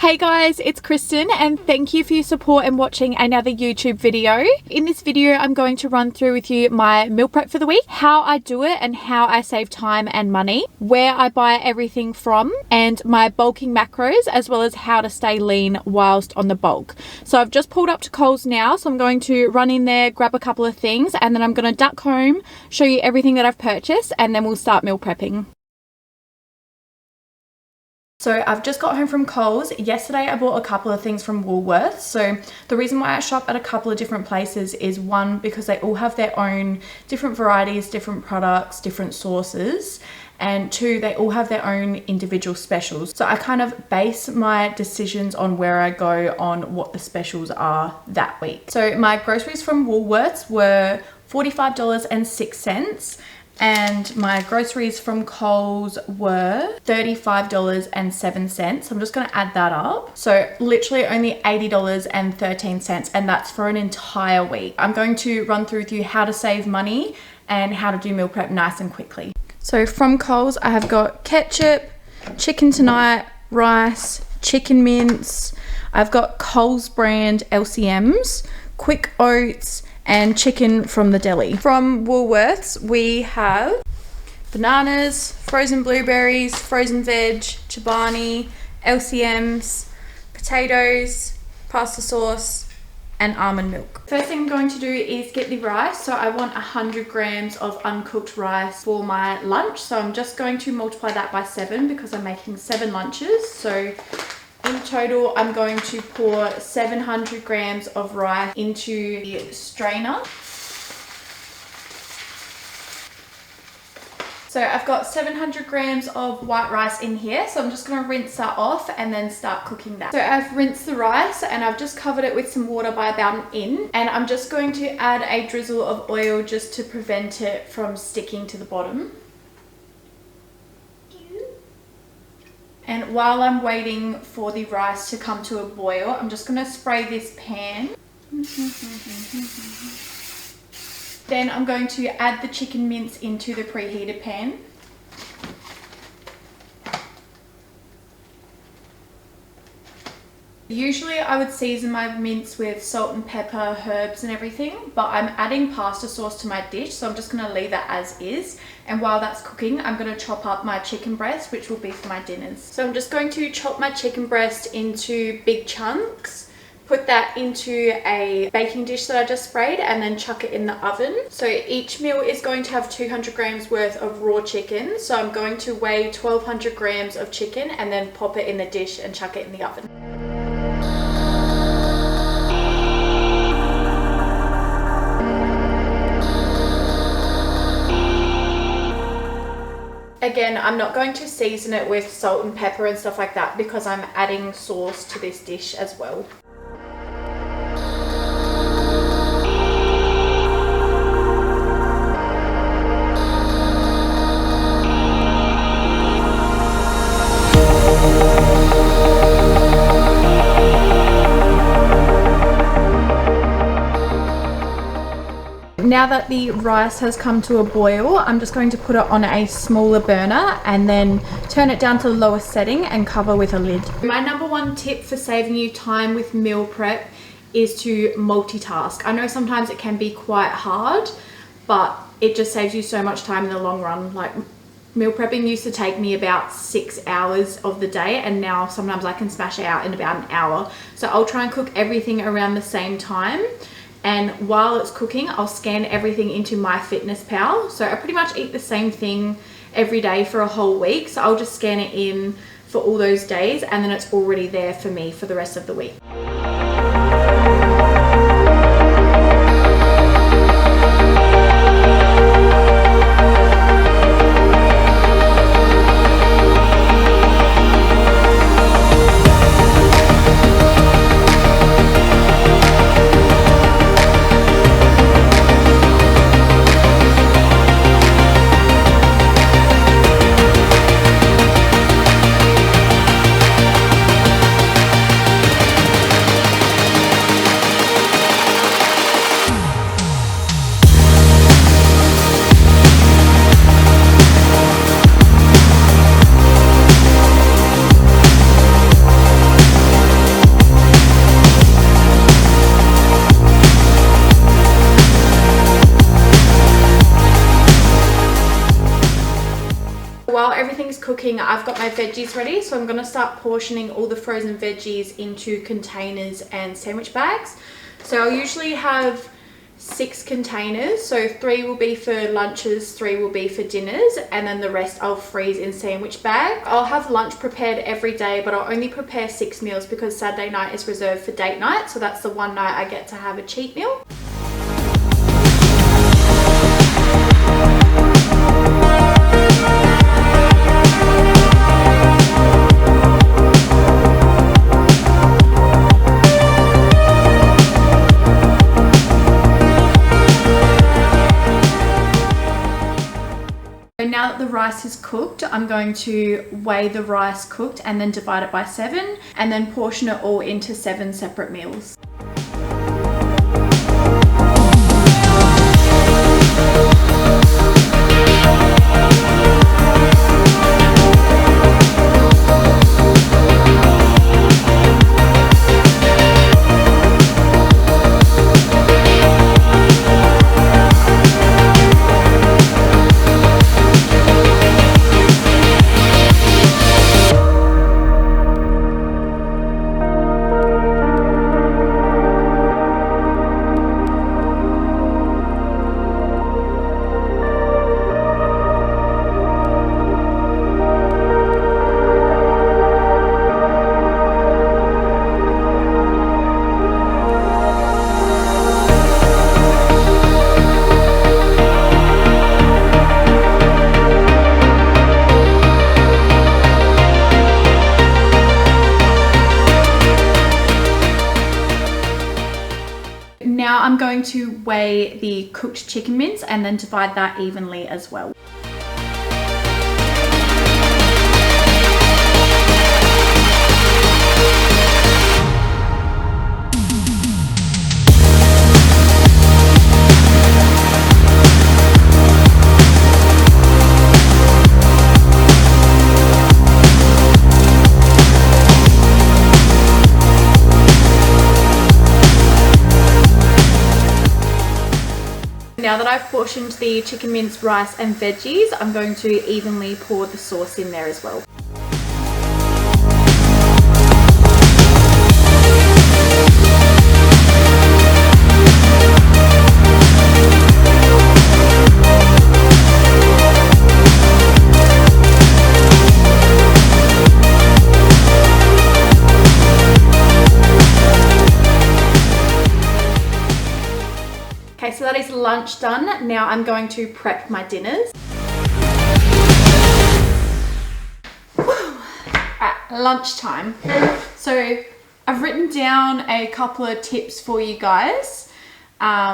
Hey guys, it's Kristen and thank you for your support and watching another YouTube video. In this video, I'm going to run through with you my meal prep for the week, how I do it and how I save time and money, where I buy everything from, and my bulking macros, as well as how to stay lean whilst on the bulk. So I've just pulled up to Coles now, so I'm going to run in there, grab a couple of things, and then I'm going to duck home, show you everything that I've purchased, and then we'll start meal prepping. So I've just got home from Coles. Yesterday I bought a couple of things from Woolworths. So the reason why I shop at a couple of different places is one, because they all have their own different varieties, different products, different sauces. And two, they all have their own individual specials. So I kind of base my decisions on where I go on what the specials are that week. So my groceries from Woolworths were $45.06. And my groceries from Coles were $35.07. So I'm just going to add that up. So literally only $80.13, and that's for an entire week. I'm going to run through with you how to save money and how to do meal prep nice and quickly. So from Coles, I have got ketchup, chicken tonight, rice, chicken mince. I've got Coles brand LCMs, quick oats, and chicken from the deli. From Woolworths, we have bananas, frozen blueberries, frozen veg, chobani, LCMs, potatoes, pasta sauce, and almond milk. First thing I'm going to do is get the rice. So I want 100 grams of uncooked rice for my lunch. So I'm just going to multiply that by 7 because I'm making 7 lunches. So in total, I'm going to pour 700 grams of rice into the strainer. So I've got 700 grams of white rice in here. So I'm just going to rinse that off and then start cooking that. So I've rinsed the rice and I've just covered it with some water by about an inch. And I'm just going to add a drizzle of oil just to prevent it from sticking to the bottom. And while I'm waiting for the rice to come to a boil, I'm just going to spray this pan. Then I'm going to add the chicken mince into the preheated pan. Usually I would season my mince with salt and pepper, herbs and everything, but I'm adding pasta sauce to my dish, so I'm just going to leave that as is. And while that's cooking, I'm going to chop up my chicken breast, which will be for my dinners. So I'm just going to chop my chicken breast into big chunks, put that into a baking dish that I just sprayed, and then chuck it in the oven. So each meal is going to have 200 grams worth of raw chicken. So I'm going to weigh 1200 grams of chicken and then pop it in the dish and chuck it in the oven. Again, I'm not going to season it with salt and pepper and stuff like that because I'm adding sauce to this dish as well. Now that the rice has come to a boil, I'm just going to put it on a smaller burner and then turn it down to the lowest setting and cover with a lid. My number one tip for saving you time with meal prep is to multitask. I know sometimes it can be quite hard, but it just saves you so much time in the long run. Like, meal prepping used to take me about 6 hours of the day, and now sometimes I can smash it out in about an hour. So I'll try and cook everything around the same time. And while it's cooking, I'll scan everything into MyFitnessPal. So I pretty much eat the same thing every day for a whole week. So I'll just scan it in for all those days, and then it's already there for me for the rest of the week. cooking, I've got my veggies ready. So I'm going to start portioning all the frozen veggies into containers and sandwich bags. So I'll usually have 6 containers, so 3 will be for lunches, 3 will be for dinners, and then the rest I'll freeze in sandwich bag. I'll have lunch prepared every day, but I'll only prepare 6 meals because Saturday night is reserved for date night, so that's the one night I get to have a cheat meal. Now that the rice is cooked, I'm going to weigh the rice cooked and then divide it by 7 and then portion it all into 7 separate meals. Now I'm going to weigh the cooked chicken mince and then divide that evenly as well. Now that I've portioned the chicken mince, rice and veggies, I'm going to evenly pour the sauce in there as well. Okay, so that is lunch done. Now I'm going to prep my dinners. At lunchtime. So I've written down a couple of tips for you guys,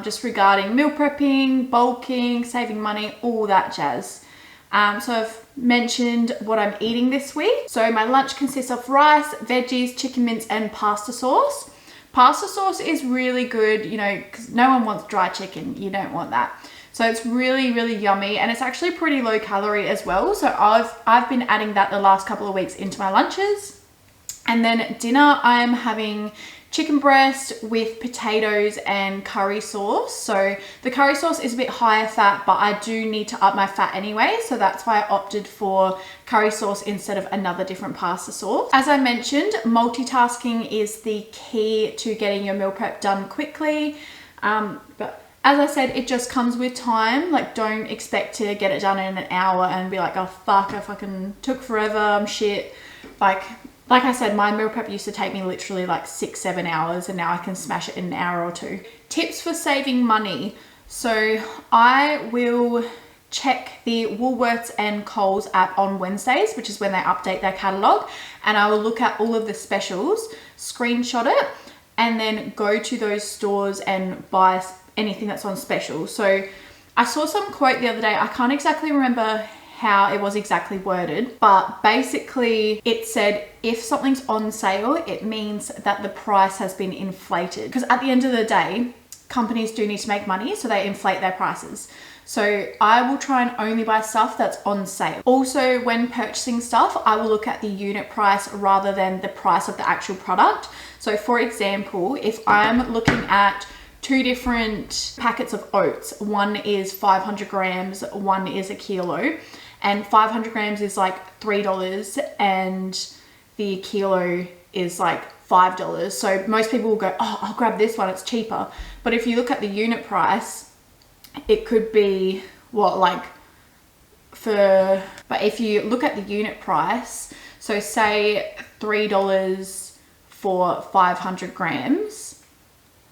just regarding meal prepping, bulking, saving money, all that jazz. So I've mentioned what I'm eating this week. So my lunch consists of rice, veggies, chicken mince and pasta sauce. Pasta sauce is really good, you know, because no one wants dry chicken. You don't want that. So it's really, really yummy, and it's actually pretty low calorie as well. So I've been adding that the last couple of weeks into my lunches. And then dinner, I'm having chicken breast with potatoes and curry sauce. So the curry sauce is a bit higher fat, but I do need to up my fat anyway. So that's why I opted for curry sauce instead of another different pasta sauce. As I mentioned, multitasking is the key to getting your meal prep done quickly. But as I said, it just comes with time. Like, don't expect to get it done in an hour and be like, oh fuck, I fucking took forever, I'm shit. Like I said, my meal prep used to take me literally like 6-7 hours, and now I can smash it in an hour or 2. Tips for saving money. So I will check the Woolworths and Coles app on Wednesdays, which is when they update their catalogue, and I will look at all of the specials, screenshot it, and then go to those stores and buy anything that's on special. So I saw some quote the other day, I can't exactly remember how it was exactly worded, but basically it said if something's on sale, it means that the price has been inflated, because at the end of the day, companies do need to make money, so they inflate their prices. So I will try and only buy stuff that's on sale. Also, when purchasing stuff, I will look at the unit price rather than the price of the actual product. So for example, if I'm looking at 2 different packets of oats, one is 500 grams, one is a kilo, and 500 grams is like $3 and the kilo is like $5. So most people will go, oh, I'll grab this one, it's cheaper. But if you look at the unit price, it could be what, like but if you look at the unit price, so say $3 for 500 grams,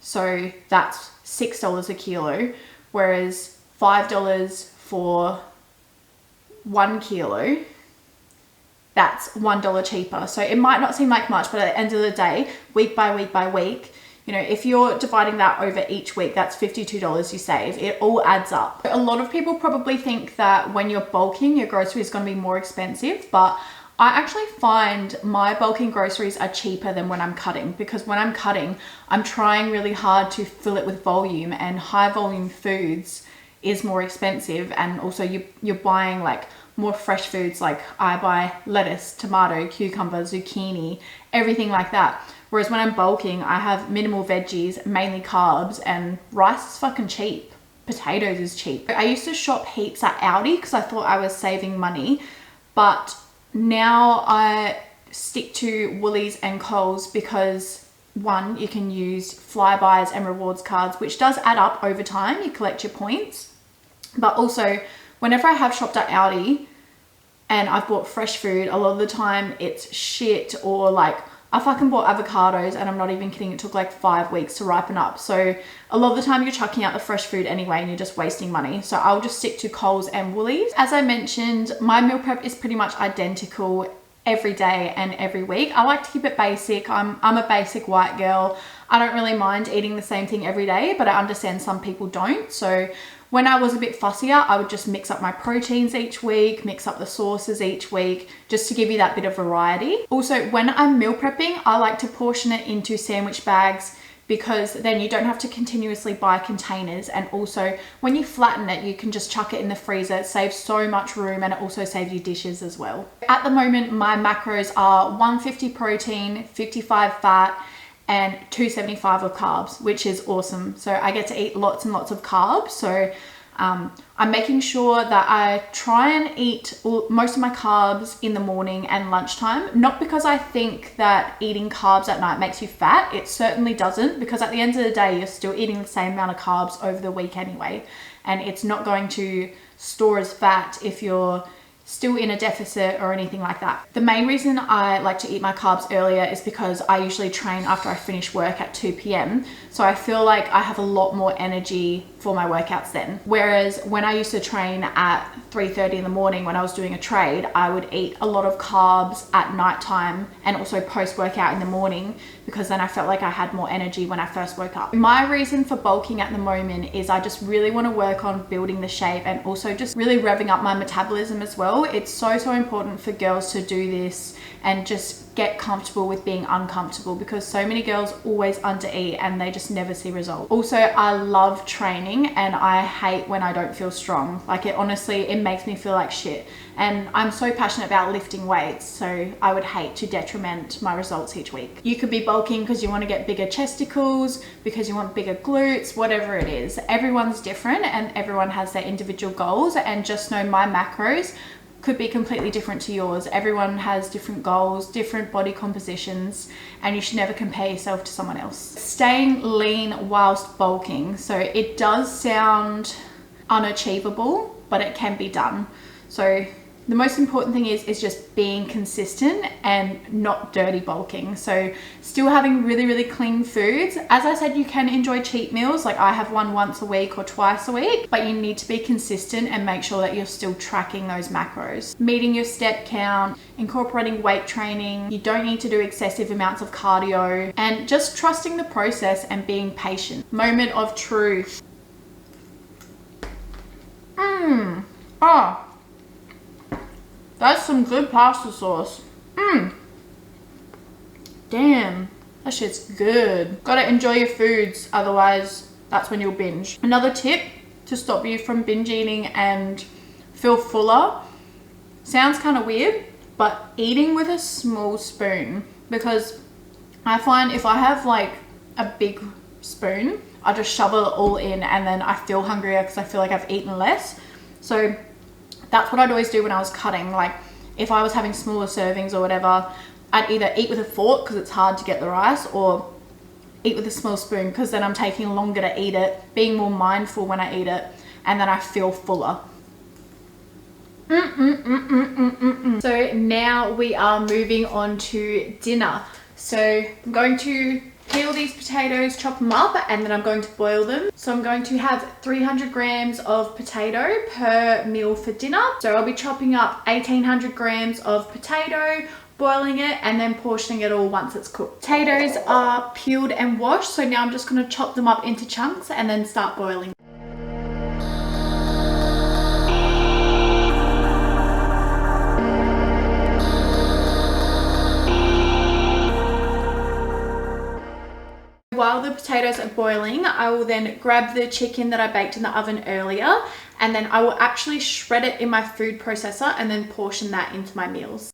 so that's $6 a kilo, whereas $5 for 1 kilo, that's $1 cheaper. So it might not seem like much, but at the end of the day, week by week by week, you know, if you're dividing that over each week, that's $52 you save. It all adds up. A lot of people probably think that when you're bulking, your grocery is going to be more expensive, but I actually find my bulking groceries are cheaper than when I'm cutting, because when I'm cutting, I'm trying really hard to fill it with volume, and high volume foods is more expensive. And also you're buying like more fresh foods, like I buy lettuce, tomato, cucumber, zucchini, everything like that. Whereas when I'm bulking, I have minimal veggies, mainly carbs, and rice is fucking cheap. Potatoes is cheap. I used to shop heaps at Aldi because I thought I was saving money, but now I stick to Woolies and Coles because, one, you can use Flybuys and rewards cards, which does add up over time. You collect your points. But also, whenever I have shopped at Aldi and I've bought fresh food, a lot of the time it's shit, or like I fucking bought avocados and I'm not even kidding, it took like 5 weeks to ripen up. So a lot of the time you're chucking out the fresh food anyway and you're just wasting money. So I'll just stick to Coles and Woolies. As I mentioned, my meal prep is pretty much identical every day and every week. I like to keep it basic. I'm a basic white girl. I don't really mind eating the same thing every day, but I understand some people don't. So when I was a bit fussier, I would just mix up my proteins each week, mix up the sauces each week, just to give you that bit of variety. Also, when I'm meal prepping, I like to portion it into sandwich bags, because then you don't have to continuously buy containers. And also when you flatten it, you can just chuck it in the freezer. It saves so much room, and it also saves you dishes as well. At the moment, my macros are 150 protein, 55 fat, and 275 of carbs, which is awesome. So I get to eat lots and lots of carbs. So I'm making sure that I try and eat most of my carbs in the morning and lunchtime. Not because I think that eating carbs at night makes you fat. It certainly doesn't, because at the end of the day, you're still eating the same amount of carbs over the week anyway. And it's not going to store as fat if you're still in a deficit or anything like that. The main reason I like to eat my carbs earlier is because I usually train after I finish work at 2 p.m. So I feel like I have a lot more energy for my workouts then. Whereas when I used to train at 3:30 in the morning when I was doing a trade, I would eat a lot of carbs at nighttime and also post-workout in the morning, because then I felt like I had more energy when I first woke up. My reason for bulking at the moment is I just really want to work on building the shape and also just really revving up my metabolism as well. It's so important for girls to do this and just get comfortable with being uncomfortable, because so many girls always undereat and they just never see results. Also, I love training and I hate when I don't feel strong. Like, it honestly, it makes me feel like shit. And I'm so passionate about lifting weights, so I would hate to detriment my results each week. You could be bulking because you want to get bigger chesticles, because you want bigger glutes, whatever it is. Everyone's different and everyone has their individual goals, and just know my macros could be completely different to yours. Everyone has different goals, different body compositions, and you should never compare yourself to someone else. Staying lean whilst bulking. So it does sound unachievable, but it can be done. So the most important thing is just being consistent and not dirty bulking. So still having really clean foods. As I said, you can enjoy cheat meals. Like, I have one once a week or twice a week, but you need to be consistent and make sure that you're still tracking those macros. Meeting your step count, incorporating weight training. You don't need to do excessive amounts of cardio, and just trusting the process and being patient. Moment of truth. Oh. That's some good pasta sauce. Damn, that shit's good. Gotta enjoy your foods, otherwise that's when you'll binge. Another tip to stop you from binge eating and feel fuller. Sounds kind of weird, but eating with a small spoon. Because I find if I have like a big spoon, I just shovel it all in and then I feel hungrier because I feel like I've eaten less. So That's what I'd always do when I was cutting. Like if I was having smaller servings or whatever, I'd either eat with a fork because it's hard to get the rice, or eat with a small spoon because then I'm taking longer to eat it, being more mindful when I eat it, and then I feel fuller. So now we are moving on to dinner. So I'm going to peel these potatoes, chop them up, and then I'm going to boil them. So I'm going to have 300 grams of potato per meal for dinner. So I'll be chopping up 1800 grams of potato, boiling it, and then portioning it all once it's cooked. Potatoes are peeled and washed, so now I'm just going to chop them up into chunks and then start boiling. While the potatoes are boiling, I will then grab the chicken that I baked in the oven earlier, and then I will actually shred it in my food processor and then portion that into my meals.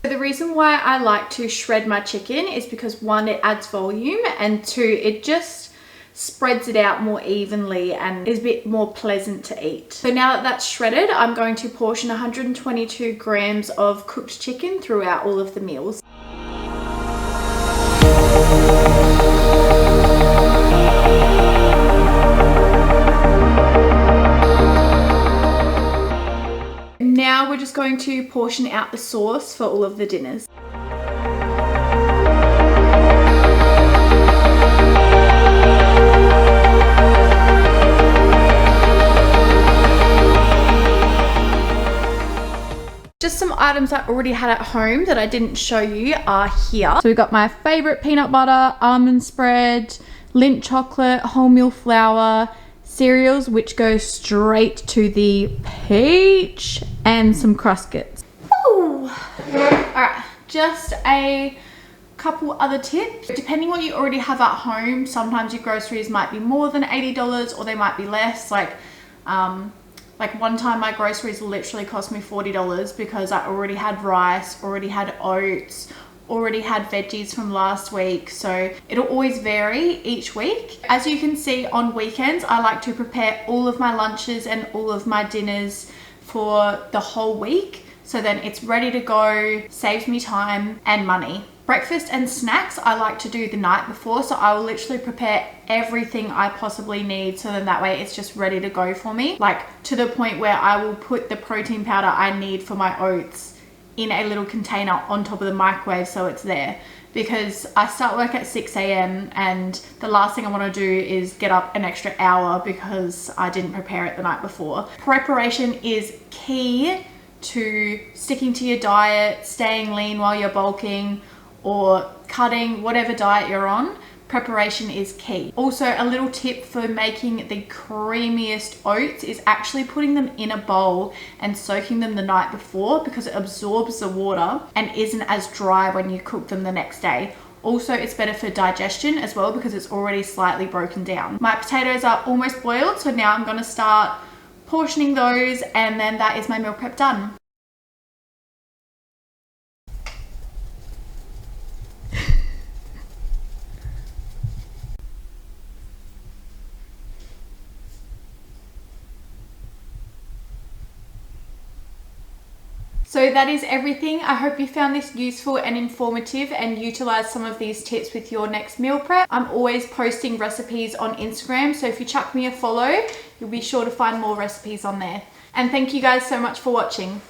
The reason why I like to shred my chicken is because one, it adds volume, and two, it just spreads it out more evenly and is a bit more pleasant to eat. So now that that's shredded, I'm going to portion 122 grams of cooked chicken throughout all of the meals. Now we're just going to portion out the sauce for all of the dinners. Just some items I already had at home that I didn't show you are here. So we've got my favorite peanut butter, almond spread, Lindt chocolate, wholemeal flour, cereals, which go straight to the peach, and some Cruskits. All right, just a couple other tips. Depending what you already have at home, sometimes your groceries might be more than $80 or they might be less. Like one time my groceries literally cost me $40 because I already had rice, already had oats, already had veggies from last week. So it'll always vary each week. As you can see, on weekends I like to prepare all of my lunches and all of my dinners for the whole week, so then it's ready to go, saves me time and money. Breakfast and snacks I like to do the night before, so I will literally prepare everything I possibly need, so then that way it's just ready to go for me, like to the point where I will put the protein powder I need for my oats in a little container on top of the microwave so it's there, because I start work at 6 a.m. and the last thing I want to do is get up an extra hour because I didn't prepare it the night before. Preparation is key to sticking to your diet, staying lean while you're bulking, or cutting, whatever diet you're on. Preparation is key. Also, a little tip for making the creamiest oats is actually putting them in a bowl and soaking them the night before, because it absorbs the water and isn't as dry when you cook them the next day. Also, it's better for digestion as well because it's already slightly broken down. My potatoes are almost boiled, so now I'm going to start portioning those, and then that is my meal prep done. So that is everything. I hope you found this useful and informative and utilized some of these tips with your next meal prep. I'm always posting recipes on Instagram, so if you chuck me a follow, you'll be sure to find more recipes on there. And thank you guys so much for watching.